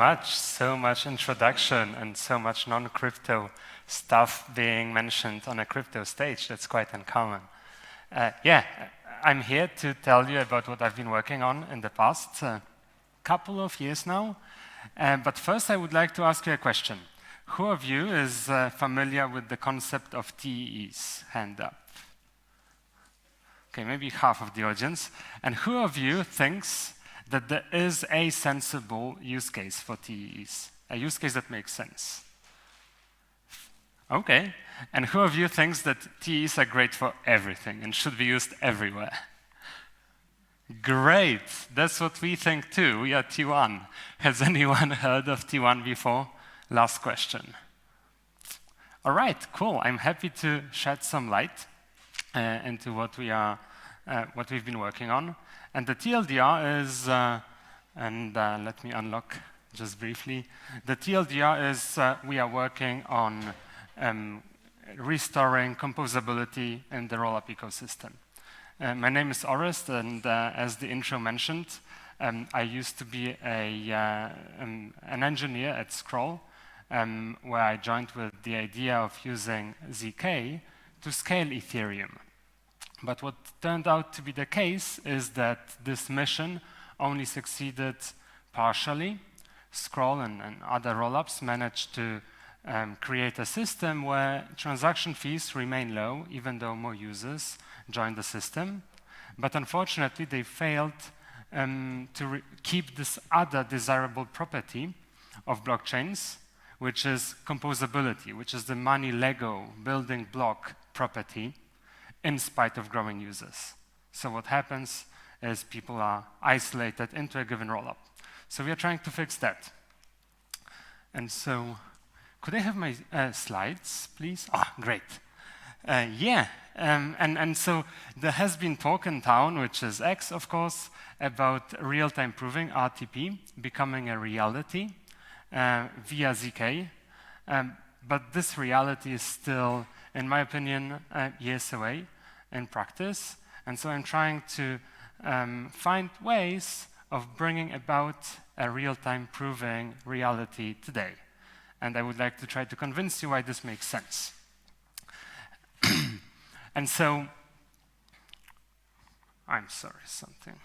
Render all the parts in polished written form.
much. So much introduction and so much non-crypto stuff being mentioned on a crypto stage. That's quite uncommon. Yeah, I'm here to tell you about what I've been working on in the past couple of years now. But first, I would like to ask you a question. Who of you is familiar with the concept of TEEs? Hand up. Okay, maybe half of the audience. And who of you thinks that there is a sensible use case for TEEs? A use case that makes sense? Okay. And who of you thinks that TEEs are great for everything and should be used everywhere? Great. That's what we think too. We are T1. Has anyone heard of T1 before? Last question. All right, cool. I'm happy to shed some light into what we've been working on. And the TLDR is, let me unlock just briefly. The TLDR is we are working on restoring composability in the rollup ecosystem. My name is Orest, and as the intro mentioned, I used to be an engineer at Scroll, where I joined with the idea of using ZK to scale Ethereum. But what turned out to be the case is that this mission only succeeded partially. Scroll and other rollups managed to create a system where transaction fees remain low, even though more users join the system. But unfortunately, they failed to keep this other desirable property of blockchains, which is composability, which is the money Lego building block property, in spite of growing users. So what happens is people are isolated into a given rollup. So we are trying to fix that. And so, could I have my slides, please? Ah, great. And so there has been talk in town, which is X, of course, about real-time proving, RTP, becoming a reality via ZK. But this reality is still, in my opinion, years away in practice. And so I'm trying to find ways of bringing about a real-time proving reality today. And I would like to try to convince you why this makes sense. And so, I'm sorry, something.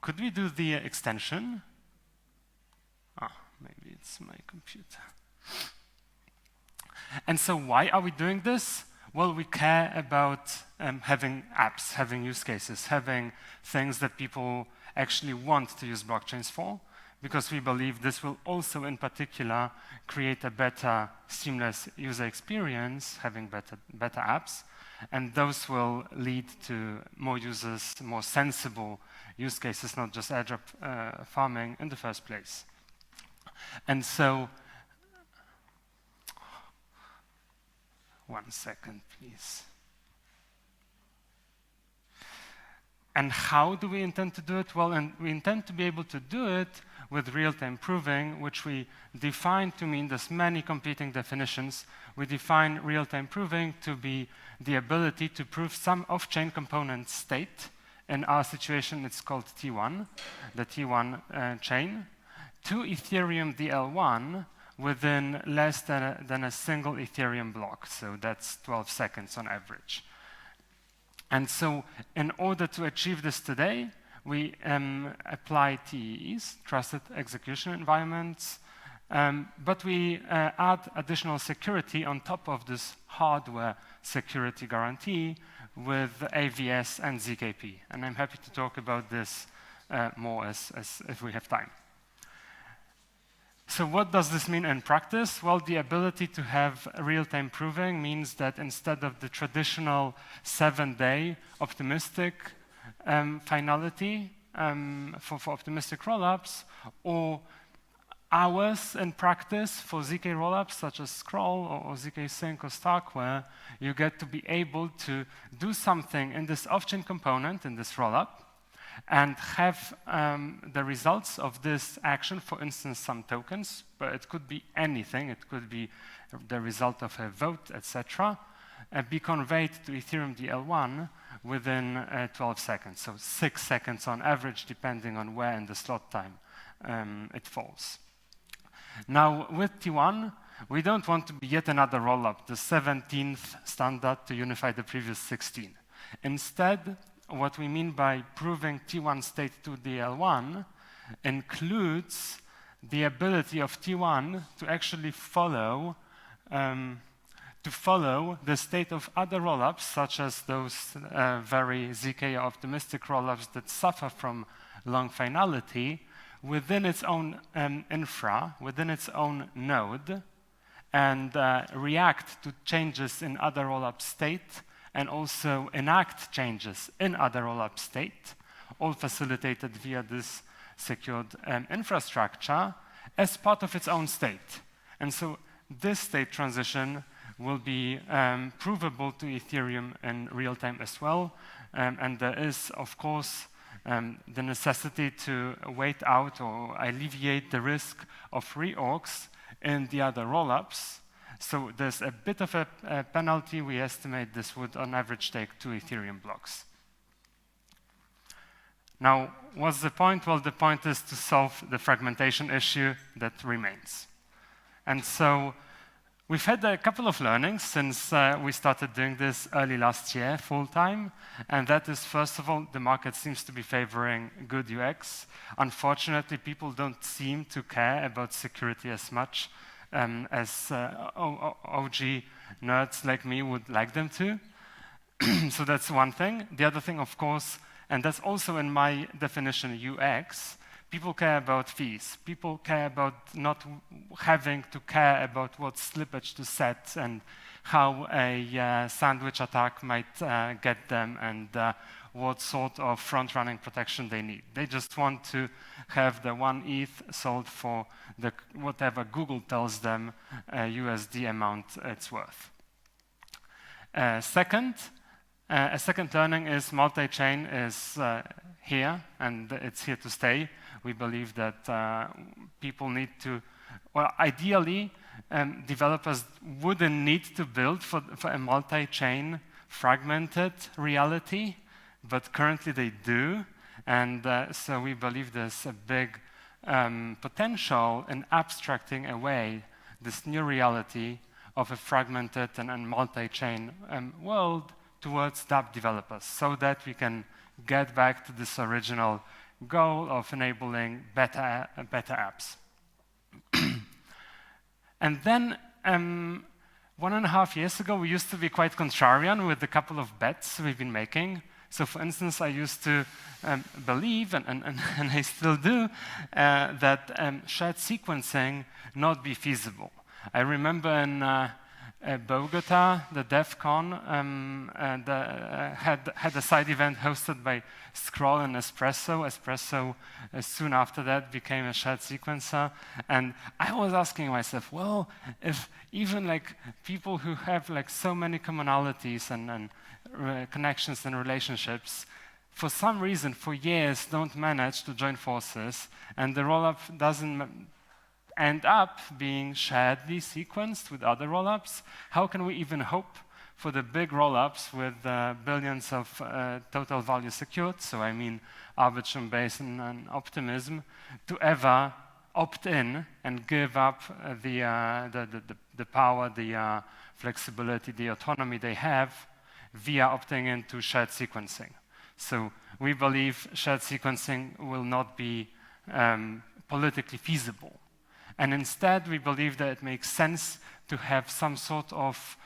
Could we do the extension? Maybe it's my computer. And so why are we doing this? Well, we care about having apps, having use cases, having things that people actually want to use blockchains for, because we believe this will also, in particular, create a better, seamless user experience, having better apps, and those will lead to more users, more sensible use cases, not just airdrop farming in the first place. And so, one second, please. And how do we intend to do it? Well, and we intend to be able to do it with real-time proving, which we define to mean there's many competing definitions. We define real-time proving to be the ability to prove some off-chain component state. In our situation, it's called T1, the T1 chain, to Ethereum DL1 within less than a single Ethereum block. So that's 12 seconds on average. And so in order to achieve this today, we apply TEEs, trusted execution environments, but we add additional security on top of this hardware security guarantee with AVS and ZKP. And I'm happy to talk about this more as if we have time. So what does this mean in practice? Well, the ability to have real-time proving means that instead of the traditional 7-day optimistic finality for optimistic rollups, or hours in practice for ZK rollups such as Scroll or ZK Sync or Starkware, you get to be able to do something in this off-chain component, in this rollup, and have the results of this action, for instance, some tokens, but it could be anything. It could be the result of a vote, etc., be conveyed to Ethereum DL1 within 12 seconds. So 6 seconds on average, depending on where in the slot time it falls. Now, with T1, we don't want to be yet another rollup, the 17th standard to unify the previous 16. Instead, what we mean by proving T1 state to DL1 includes the ability of T1 to actually follow the state of other rollups, such as those very ZK optimistic rollups that suffer from long finality within its own infra, within its own node, and react to changes in other rollup state, and also enact changes in other rollup state, all facilitated via this secured infrastructure as part of its own state. And so this state transition will be provable to Ethereum in real time as well. And there is, of course, the necessity to wait out or alleviate the risk of reorgs in the other rollups. So there's a bit of a penalty. We estimate this would on average take 2 Ethereum blocks. Now, what's the point? Well, the point is to solve the fragmentation issue that remains. And so we've had a couple of learnings since we started doing this early last year, full-time. And that is, first of all, the market seems to be favoring good UX. Unfortunately, people don't seem to care about security as much as OG nerds like me would like them to. So that's one thing. The other thing, of course, and that's also in my definition UX, people care about fees. People care about not having to care about what slippage to set and how a sandwich attack might get them and what sort of front-running protection they need. They just want to have the 1 ETH sold for the whatever Google tells them USD amount it's worth. A second learning is multi-chain is here, and it's here to stay. We believe that people need to, well, ideally, developers wouldn't need to build for a multi-chain fragmented reality, but currently they do. And so we believe there's a big potential in abstracting away this new reality of a fragmented and multi-chain world towards dApp developers, so that we can get back to this original goal of enabling better apps. And then 1.5 years ago, we used to be quite contrarian with a couple of bets we've been making. So for instance, I used to believe, and I still do, that shared sequencing not be feasible. I remember in Bogota, the DEF CON had a side event hosted by Scroll and Espresso. Espresso, soon after that, became a shared sequencer. And I was asking myself, well, if even like people who have like so many commonalities and connections and relationships, for some reason, for years, don't manage to join forces, and the rollup doesn't end up being sharedly sequenced with other rollups, how can we even hope for the big rollups with billions of total value secured, so I mean Arbitrum, Basin, and Optimism, to ever opt in and give up the power, the flexibility, the autonomy they have via opting into shared sequencing. So we believe shared sequencing will not be politically feasible. And instead, we believe that it makes sense to have some sort of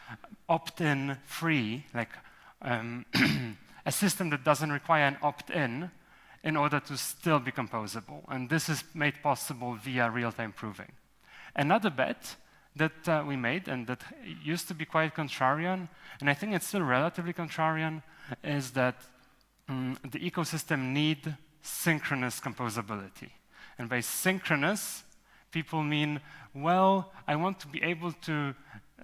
opt-in free, like a system that doesn't require an opt-in in order to still be composable. And this is made possible via real-time proving. Another bet that we made, and that used to be quite contrarian, and I think it's still relatively contrarian, is that the ecosystem need synchronous composability. And by synchronous, people mean, well, I want to be able to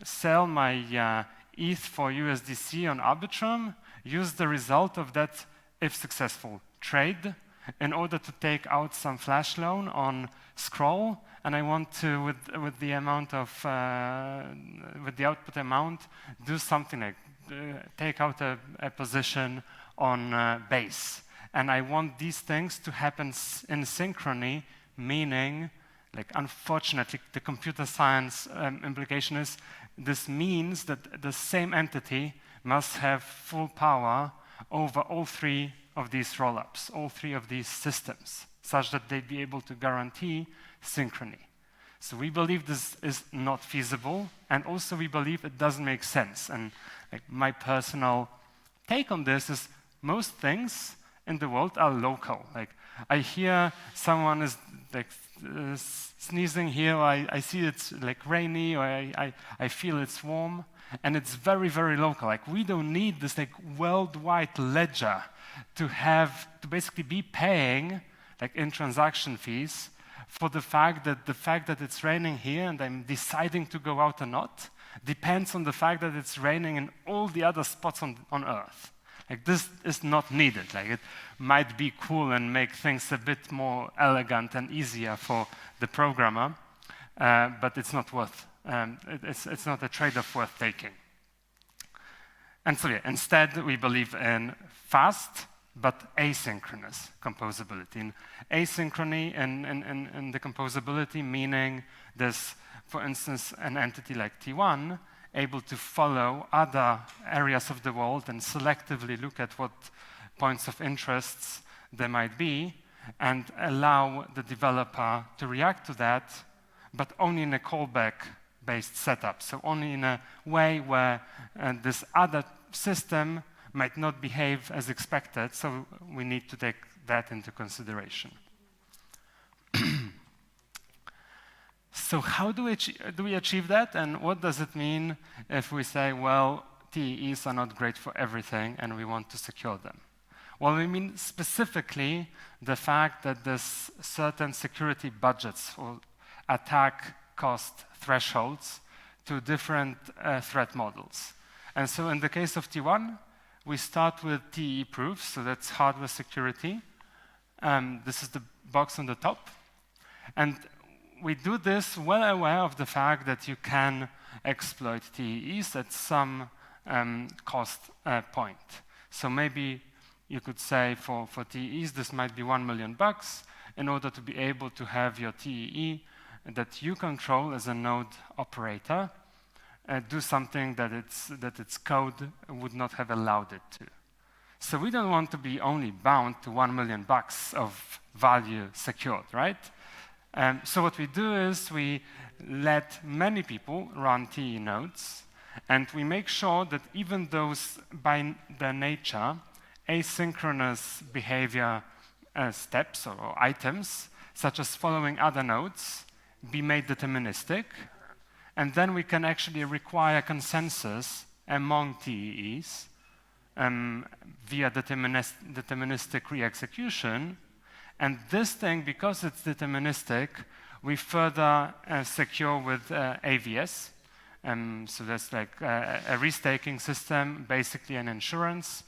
sell my ETH for USDC on Arbitrum, use the result of that, if successful, trade in order to take out some flash loan on Scroll, and I want to, with the amount of, with the output amount, do something like take out a position on base. And I want these things to happen in synchrony, meaning, like, unfortunately, the computer science implication is this means that the same entity must have full power over all three of these rollups, all three of these systems, such that they'd be able to guarantee synchrony. So we believe this is not feasible, and also we believe it doesn't make sense. And like, my personal take on this is most things in the world are local. Like, I hear someone is like sneezing here, or I see it's like rainy, or I feel it's warm, and it's very, very local. Like, we don't need this like worldwide ledger to basically be paying like in transaction fees for the fact that it's raining here and I'm deciding to go out or not depends on the fact that it's raining in all the other spots on Earth. Like, this is not needed. Like, it might be cool and make things a bit more elegant and easier for the programmer, but it's not worth. It's not a trade-off worth taking. And so, yeah, instead we believe in fast but asynchronous composability. And asynchrony in the composability, meaning there's, for instance, an entity like T1 able to follow other areas of the world and selectively look at what points of interests there might be and allow the developer to react to that, but only in a callback-based setup. So only in a way where this other system might not behave as expected, so we need to take that into consideration. So how do we achieve that, and what does it mean if we say, well, TEEs are not great for everything and we want to secure them? Well, we mean specifically the fact that there's certain security budgets or attack cost thresholds to different threat models. And so in the case of T1, we start with TEE proofs, so that's hardware security. This is the box on the top. And we do this well aware of the fact that you can exploit TEEs at some cost point. So maybe you could say for TEEs, this might be $1 million in order to be able to have your TEE that you control as a node operator do something that its code would not have allowed it to. So we don't want to be only bound to $1 million of value secured, right? So what we do is we let many people run TE nodes, and we make sure that even those, by their nature, asynchronous behavior steps or items, such as following other nodes, be made deterministic, and then we can actually require consensus among TEEs via deterministic re-execution. And this thing, because it's deterministic, we further secure with AVS. So that's like a restaking system, basically an insurance,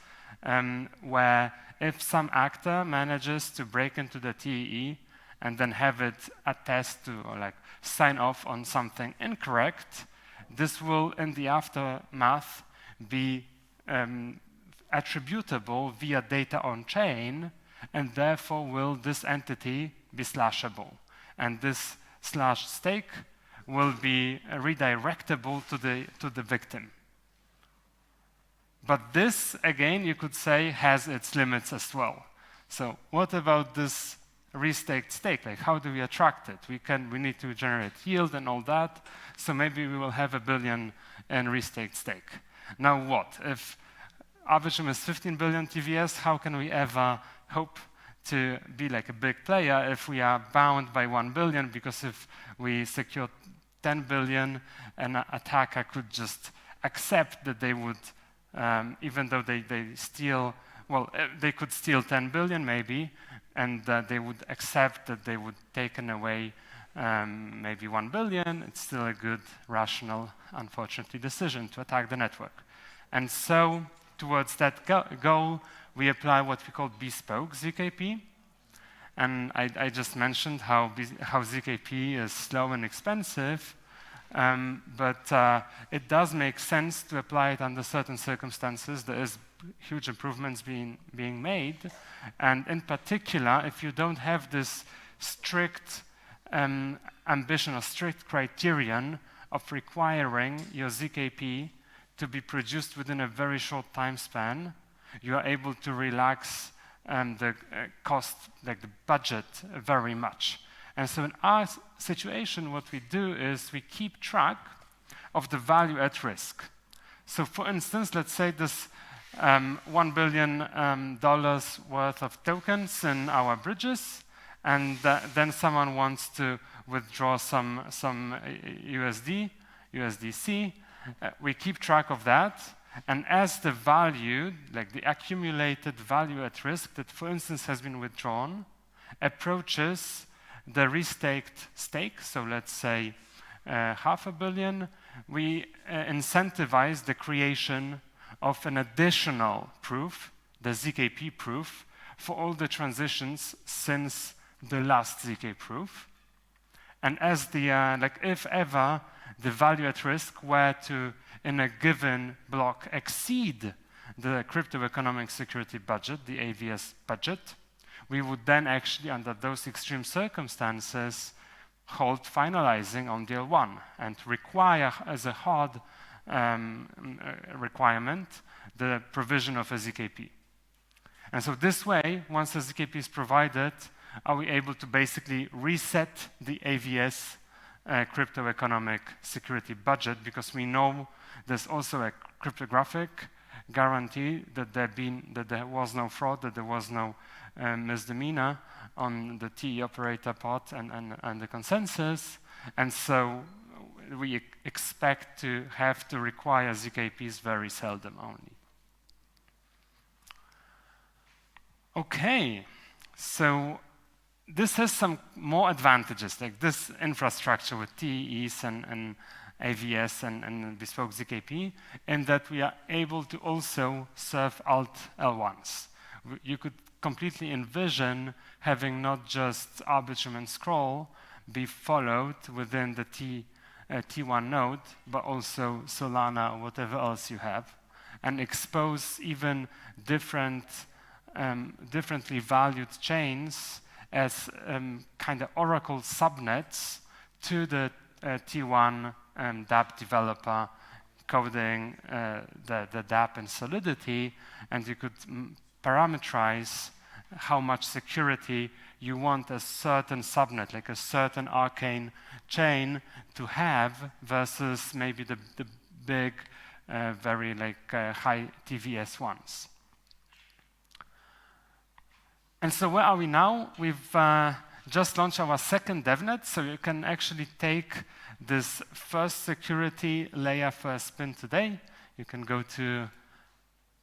where if some actor manages to break into the TEE and then have it attest to or like sign off on something incorrect, this will, in the aftermath, be attributable via data on chain, and therefore will this entity be slashable. And this slash stake will be redirectable to the victim. But this, again, you could say, has its limits as well. So what about this restaked stake? Like, how do we attract it? We need to generate yield and all that. So maybe we will have $1 billion in restaked stake. Now what? If Arbitrum is 15 billion TVS, how can we ever hope to be like a big player if we are bound by 1 billion? Because if we secure 10 billion, an attacker could just accept that they would, even though they steal, well, they could steal 10 billion maybe, and they would accept that they would taken away maybe 1 billion. It's still a good, rational, unfortunately, decision to attack the network. And so towards that goal, we apply what we call bespoke ZKP. And I just mentioned how ZKP is slow and expensive, but it does make sense to apply it under certain circumstances. There is huge improvements being made. And in particular, if you don't have this strict ambition or strict criterion of requiring your ZKP to be produced within a very short time span, you are able to relax the cost, like the budget, very much. And so in our situation, what we do is we keep track of the value at risk. So for instance, let's say this $1 billion worth of tokens in our bridges, and then someone wants to withdraw some USDC. We keep track of that, and as the value, like the accumulated value at risk that, for instance, has been withdrawn, approaches the restaked stake, so let's say $500 million, we incentivize the creation of an additional proof, the ZKP proof, for all the transitions since the last ZK proof. And as the, like if ever the value at risk were to, in a given block, exceed the crypto economic security budget, the AVS budget, we would then actually, under those extreme circumstances, hold finalizing on deal 1 and require as a hard requirement the provision of a ZKP. And so this way, once the ZKP is provided, are we able to basically reset the AVS crypto economic security budget, because we know there's also a cryptographic guarantee that there was no fraud, that there was no misdemeanor on the TE operator part and the consensus, and so we expect to have to require ZKPs very seldom only. Okay, so this has some more advantages, like this infrastructure with TEs and AVS and bespoke ZKP, in that we are able to also serve alt L1s. You could completely envision having not just Arbitrum and Scroll be followed within the T1 node, but also Solana or whatever else you have, and expose even differently valued chains as kind of Oracle subnets to the T1 dApp developer coding the dApp in Solidity, and you could parameterize how much security you want a certain subnet, like a certain arcane chain, to have versus maybe the big, very high TVS ones. And so where are we now? We've just launched our second DevNet, so you can actually take this first security layer for a spin today. You can go to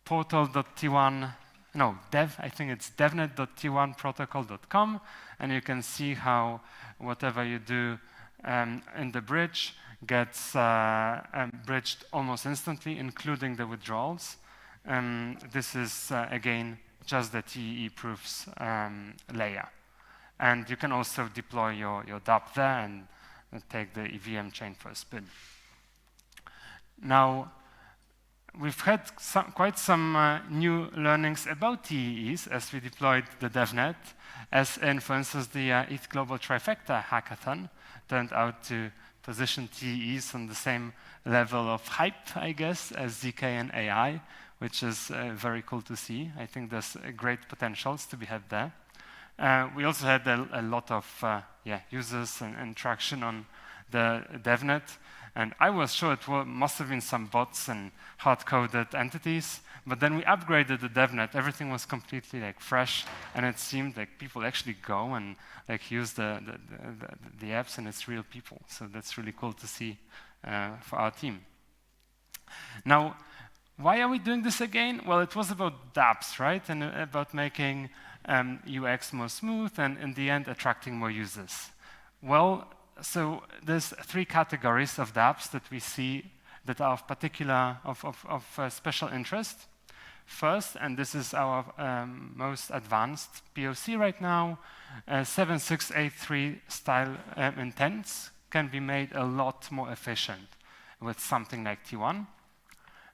portal.t1, no, I think it's devnet.t1protocol.com, and you can see how whatever you do in the bridge gets bridged almost instantly, including the withdrawals. This is, again, just the TEE proofs layer. And you can also deploy your dApp there and take the EVM chain for a spin. Now, we've had quite some new learnings about TEEs as we deployed the DevNet, as in, for instance, the ETH Global Trifecta hackathon turned out to position TEEs on the same level of hype, I guess, as ZK and AI, which is very cool to see. I think there's great potentials to be had there. We also had a lot of users and traction on the DevNet, and I was sure it must have been some bots and hard-coded entities, but then we upgraded the DevNet. Everything was completely fresh, and it seemed like people actually go and use the apps, and it's real people. So that's really cool to see for our team. Now, why are we doing this again? Well, it was about dApps, right? And about making UX more smooth and, in the end, attracting more users. Well, so there's 3 categories of dApps that we see that are of particular, of special interest. First, and this is our most advanced POC right now, 7683 style intents can be made a lot more efficient with something like T1.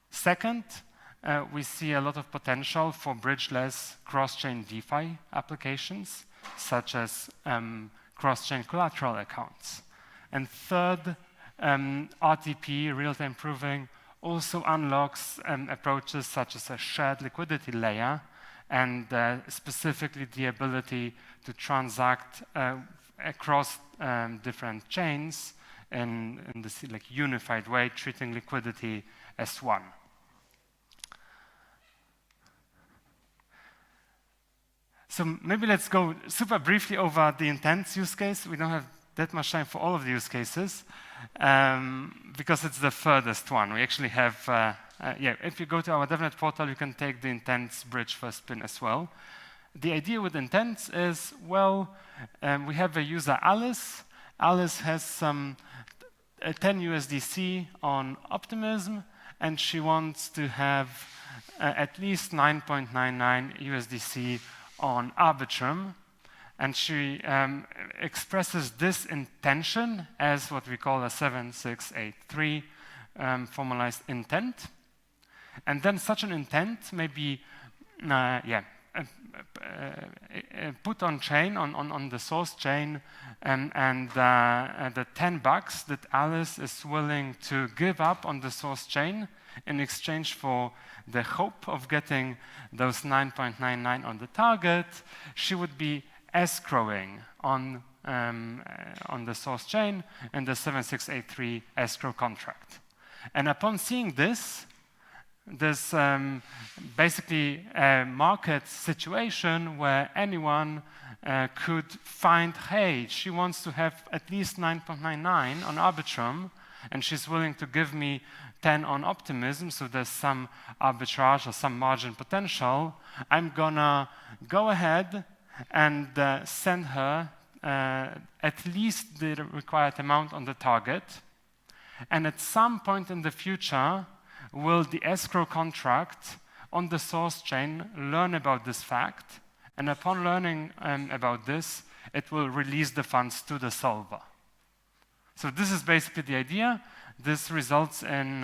Second, we see a lot of potential for bridgeless cross-chain DeFi applications, such as cross-chain collateral accounts. And third, RTP, real-time proving, also unlocks approaches such as a shared liquidity layer and specifically the ability to transact across different chains in this unified way, treating liquidity as one. So maybe let's go super briefly over the intents use case. We don't have that much time for all of the use cases because it's the furthest one. We actually have, if you go to our DevNet portal, you can take the intents bridge for a spin as well. The idea with intents is, well, we have a user, Alice. Alice has some 10 USDC on Optimism, and she wants to have at least 9.99 USDC on Arbitrum, and she expresses this intention as what we call a 7683 formalized intent. And then such an intent may be put on chain, on the source chain, and the $10 that Alice is willing to give up on the source chain in exchange for the hope of getting those 9.99 on the target, she would be escrowing on the source chain in the 7683 escrow contract. And upon seeing this, there's basically a market situation where anyone could find, hey, she wants to have at least 9.99 on Arbitrum, and she's willing to give me 10 on Optimism, so there's some arbitrage or some margin potential. I'm gonna go ahead and send her at least the required amount on the target. And at some point in the future, will the escrow contract on the source chain learn about this fact? And upon learning about this, it will release the funds to the solver. So this is basically the idea. This results in,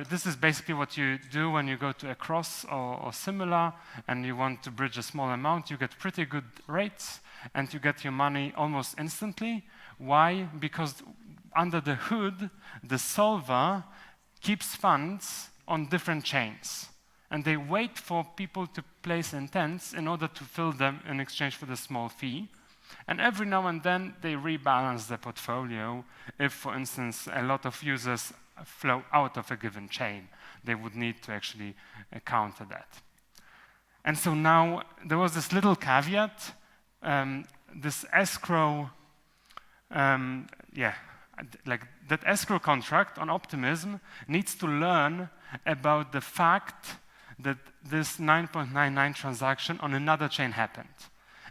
this is basically what you do when you go to a cross or similar and you want to bridge a small amount. You get pretty good rates and you get your money almost instantly. Why? Because under the hood, the solver keeps funds on different chains. And they wait for people to place intents in order to fill them in exchange for the small fee. And every now and then, they rebalance the portfolio. If, for instance, a lot of users flow out of a given chain, they would need to actually counter that. And so now, there was this little caveat. This escrow, that escrow contract on Optimism needs to learn about the fact that this 9.99 transaction on another chain happened.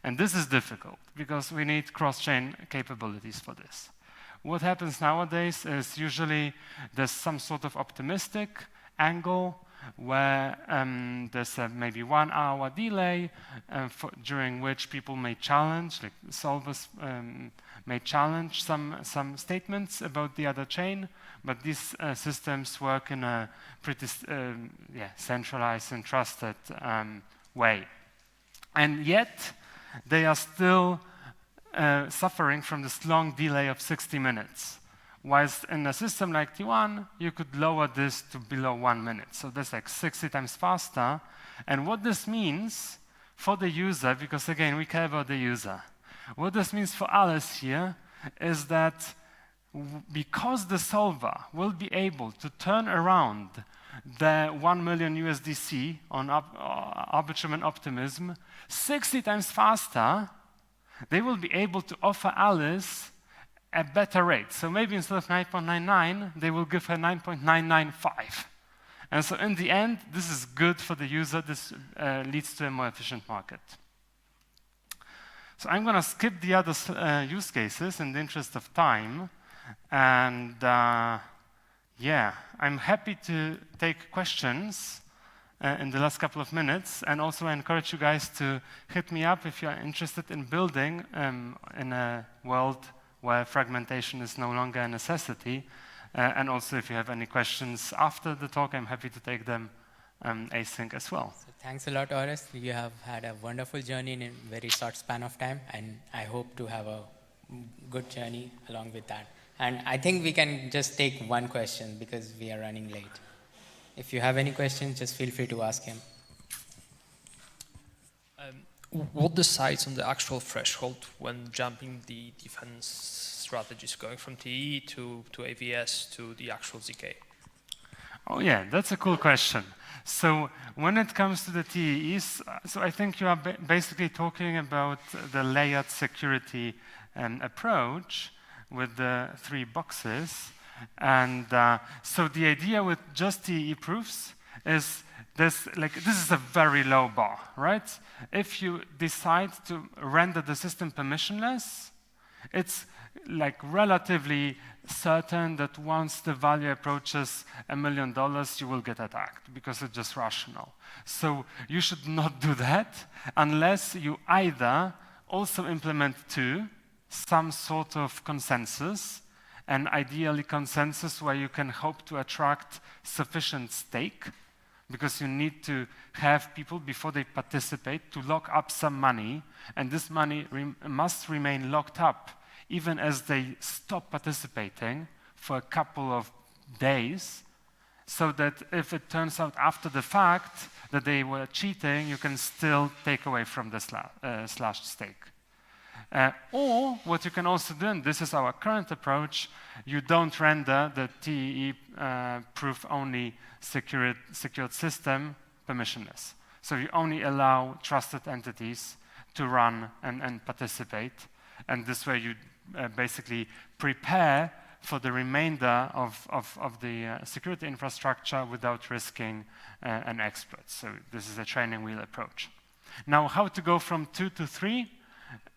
And this is difficult because we need cross-chain capabilities for this. What happens nowadays is usually there's some sort of optimistic angle where there's a maybe 1 hour delay during which people may challenge, like solvers may challenge some statements about the other chain, but these systems work in a pretty centralized and trusted way. And yet, they are still suffering from this long delay of 60 minutes. Whilst in a system like T1, you could lower this to below 1 minute. So that's like 60 times faster. And what this means for the user, because again, we care about the user. What this means for Alice here is that because the solver will be able to turn around the 1 million USDC on Arbitrum and Optimism 60 times faster, they will be able to offer Alice a better rate. So maybe instead of 9.99, they will give her 9.995. And so in the end, this is good for the user. This leads to a more efficient market. So I'm going to skip the other use cases in the interest of time. And I'm happy to take questions in the last couple of minutes. And also I encourage you guys to hit me up if you're interested in building in a world where fragmentation is no longer a necessity. And also if you have any questions after the talk, I'm happy to take them async as well. So thanks a lot, Orest. You have had a wonderful journey in a very short span of time, and I hope to have a good journey along with that. And I think we can just take one question because we are running late. If you have any questions, just feel free to ask him. What decides on the actual threshold when jumping the defense strategies, going from TE to AVS to the actual ZK? Oh yeah, that's a cool question. So when it comes to the TEEs, so I think you are basically talking about the layered security approach with the 3 boxes. And so the idea with just TE proofs is this is a very low bar, right? If you decide to render the system permissionless, it's like relatively certain that once the value approaches $1 million, you will get attacked because it's just rational. So you should not do that unless you either also implement 2, some sort of consensus, and ideally consensus where you can hope to attract sufficient stake, because you need to have people, before they participate, to lock up some money, and this money must remain locked up even as they stop participating for a couple of days, so that if it turns out after the fact that they were cheating, you can still take away from the slashed stake. Or what you can also do, and this is our current approach, you don't render the TEE proof-only secured system permissionless. So you only allow trusted entities to run and participate, and this way you basically prepare for the remainder of the security infrastructure without risking an exploit. So this is a training wheel approach. Now, how to go from 2 to 3?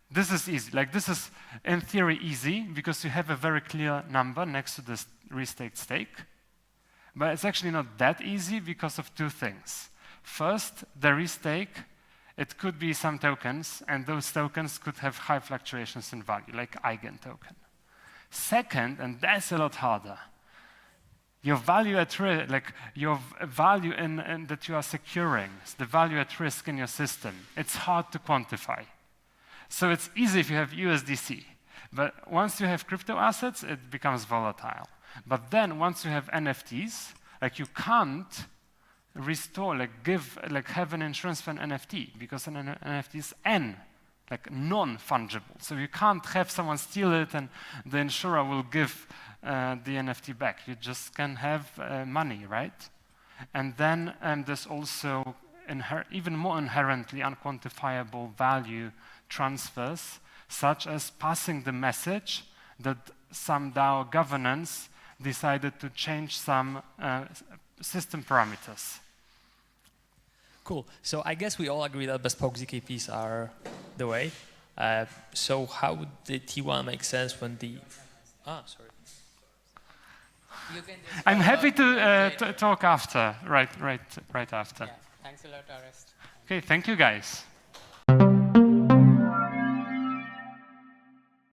This is easy. Like, this is in theory easy because you have a very clear number next to the restaked stake. But it's actually not that easy because of 2 things. First, the restake, it could be some tokens, and those tokens could have high fluctuations in value, like eigen token. Second, and that's a lot harder, your value at risk, like your value in that you are securing, the value at risk in your system, it's hard to quantify. So it's easy if you have USDC, but once you have crypto assets, it becomes volatile. But then once you have NFTs, like you can't restore, have an insurance for an NFT, because an NFT is non-fungible. So you can't have someone steal it and the insurer will give the NFT back. You just can have money, right? And then there's also even more inherently unquantifiable value transfers, such as passing the message that some DAO governance decided to change some system parameters. Cool. So I guess we all agree that bespoke ZKPs are the way. So how would the T1 make sense when the... sorry. I'm happy to talk after, right after. Yeah. Thanks a lot, Orest. Okay, thank you guys.